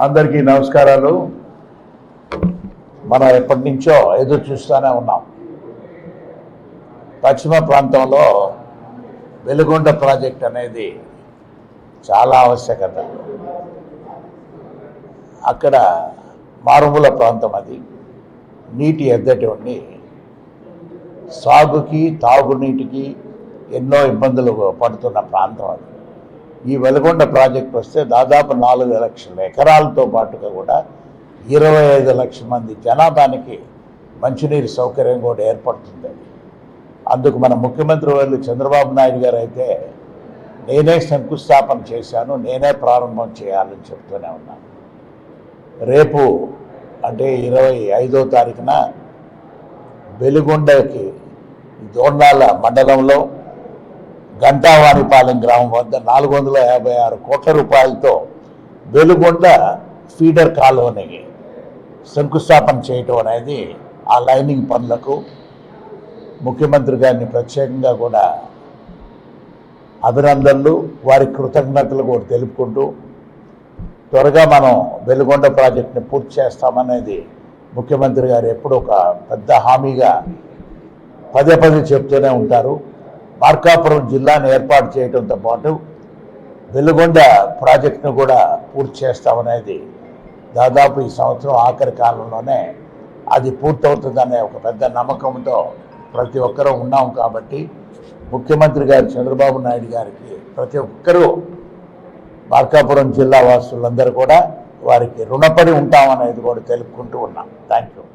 అందరికీ నమస్కారాలు. మనం ఎప్పటి నుంచో ఎదురు చూస్తూనే ఉన్నాం. పశ్చిమ ప్రాంతంలో వెలుగొండ ప్రాజెక్ట్ అనేది చాలా ఆవశ్యకత. అక్కడ మారుమూల ప్రాంతం, అది నీటి ఎద్దటి ఉండి సాగుకి తాగునీటికి ఎన్నో ఇబ్బందులు పడుతున్న ప్రాంతం అది. ఈ వెలుగొండ ప్రాజెక్ట్ వస్తే దాదాపు 4 లక్షల ఎకరాలతో పాటుగా కూడా 25 లక్షల మంది జనాభానికి మంచినీరు సౌకర్యం కూడా ఏర్పడుతుంది. అందుకు మన ముఖ్యమంత్రి వాళ్ళు చంద్రబాబు నాయుడు గారు అయితే నేనే శంకుస్థాపన చేశాను, నేనే ప్రారంభం చేయాలని చెప్తూనే ఉన్నాను. రేపు అంటే 25వ తారీఖున వెలుగొండకి దోర్నాల మండలంలో గంటావానిపాలెం గ్రామం వద్ద 456 కోట్ల రూపాయలతో వెలుగొండ ఫీడర్ కాలువని శంకుస్థాపన చేయటం అనేది ఆ లైనింగ్ పనులకు ముఖ్యమంత్రి గారిని ప్రత్యేకంగా కూడా అభినందనలు, వారి కృతజ్ఞతలు కూడా తెలుపుకుంటూ త్వరగా మనం వెలుగొండ ప్రాజెక్టుని పూర్తి చేస్తామనేది ముఖ్యమంత్రి గారు ఎప్పుడు ఒక పెద్ద హామీగా పదే చెప్తూనే ఉంటారు. మార్కాపురం జిల్లాను ఏర్పాటు చేయడంతో పాటు వెలుగొండ ప్రాజెక్టును కూడా పూర్తి చేస్తామనేది దాదాపు ఈ సంవత్సరం ఆఖరి కాలంలోనే అది పూర్తవుతుందనే ఒక పెద్ద నమ్మకంతో ప్రతి ఒక్కరూ ఉన్నాం. కాబట్టి ముఖ్యమంత్రి గారు చంద్రబాబు నాయుడు గారికి ప్రతి ఒక్కరూ మార్కాపురం జిల్లా వాసులందరూ కూడా వారికి రుణపడి ఉంటామనేది కూడా తెలుపుకుంటూ ఉన్నాం. Thank you.